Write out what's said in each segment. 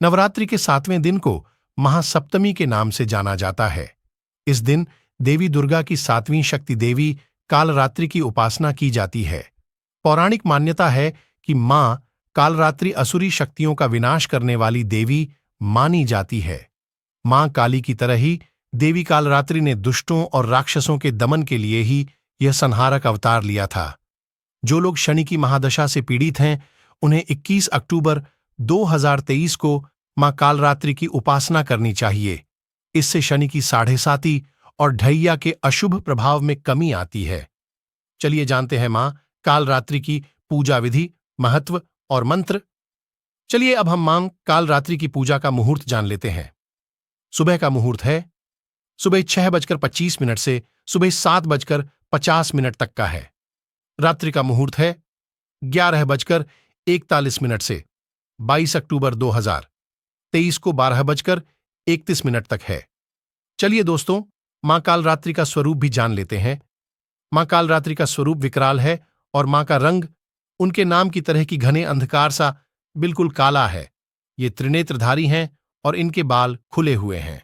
नवरात्रि के 7वें दिन को महासप्तमी के नाम से जाना जाता है। इस दिन देवी दुर्गा की 7वीं शक्ति देवी कालरात्रि की उपासना की जाती है। पौराणिक मान्यता है कि मां कालरात्रि असुरी शक्तियों का विनाश करने वाली देवी मानी जाती है। मां काली की तरह ही देवी कालरात्रि ने दुष्टों और राक्षसों के दमन के लिए ही यह संहारक अवतार लिया था। जो लोग शनि की महादशा से पीड़ित हैं, उन्हें 21 अक्टूबर 2023 को मां कालरात्रि की उपासना करनी चाहिए। इससे शनि की 7.5 और ढैया के अशुभ प्रभाव में कमी आती है। चलिए जानते हैं मां कालरात्रि की पूजा विधि, महत्व और मंत्र। चलिए अब हम मां कालरात्रि की पूजा का मुहूर्त जान लेते हैं। सुबह का मुहूर्त है सुबह 6:25 से सुबह 7:50 तक का है। रात्रि का मुहूर्त है 11:41 से 22 अक्टूबर 2023 को 12:31 तक है। चलिए दोस्तों, मां कालरात्रि का स्वरूप भी जान लेते हैं। मां कालरात्रि का स्वरूप विकराल है और मां का रंग उनके नाम की तरह की घने अंधकार सा बिल्कुल काला है। ये त्रिनेत्रधारी हैं और इनके बाल खुले हुए हैं।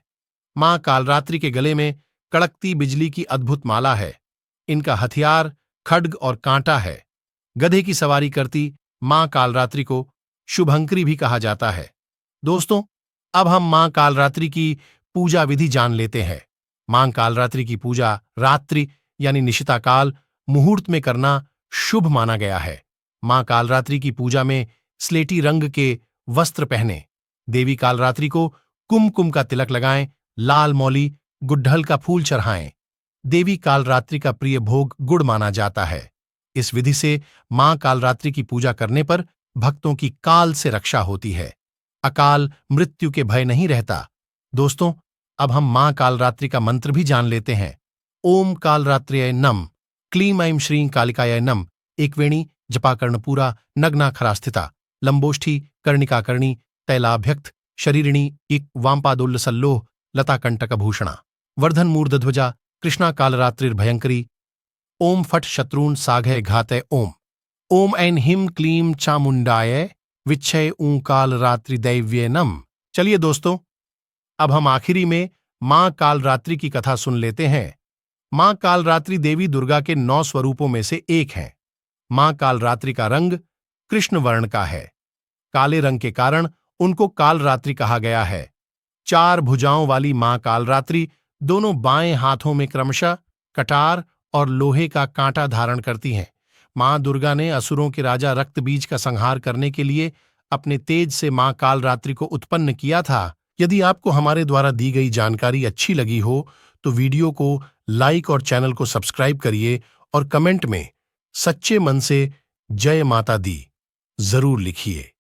मां कालरात्रि के गले में कड़कती बिजली की अद्भुत माला है। इनका हथियार खड्ग और कांटा है। गधे की सवारी करती मां कालरात्रि को शुभंकरी भी कहा जाता है। दोस्तों, अब हम मां कालरात्रि की पूजा विधि जान लेते हैं। मां कालरात्रि की पूजा रात्रि यानी निशिता काल मुहूर्त में करना शुभ माना गया है। मां कालरात्रि की पूजा में स्लेटी रंग के वस्त्र पहने, देवी कालरात्रि को कुमकुम का तिलक लगाएं, लाल मौली गुड़हल का फूल चढ़ाएं। देवी कालरात्रि का प्रिय भोग गुड़ माना जाता है। इस विधि से मां कालरात्रि की पूजा करने पर भक्तों की काल से रक्षा होती है। अकाल मृत्यु के भय नहीं रहता। दोस्तों, अब हम मां कालरात्रि का मंत्र भी जान लेते हैं। ओम कालरात्र्यै नम, क्लीं ऐं श्रीं कालिकायै नम। एकवेणी जपाकर्णपूरा नग्नाखरास्थिता लंबोष्ठी कर्णिकाकर्णी तैलाभ्यक्त शरीरिणी इक वामपादोल्लसल्लोह लताकंटकभूषणा वर्धन मूर्धध्वजा कृष्णा कालरात्रिर्भयंकरी। ओम फट शत्रून् साघय घातय ओम। ओम ऐं ह्रीं क्लीं चामुंडाय विच्छय ऊं कालरात्रिदैव्ये नम। चलिए दोस्तों, अब हम आखिरी में मां कालरात्रि की कथा सुन लेते हैं। मां कालरात्रि देवी दुर्गा के 9 स्वरूपों में से एक हैं। मां कालरात्रि का रंग कृष्ण वर्ण का है। काले रंग के कारण उनको कालरात्रि कहा गया है। 4 भुजाओं वाली मां कालरात्रि दोनों बाएं हाथों में क्रमशः कटार और लोहे का कांटा धारण करती हैं। मां दुर्गा ने असुरों के राजा रक्तबीज का संहार करने के लिए अपने तेज से मां कालरात्रि को उत्पन्न किया था। यदि आपको हमारे द्वारा दी गई जानकारी अच्छी लगी हो तो वीडियो को लाइक और चैनल को सब्सक्राइब करिए और कमेंट में सच्चे मन से जय माता दी जरूर लिखिए।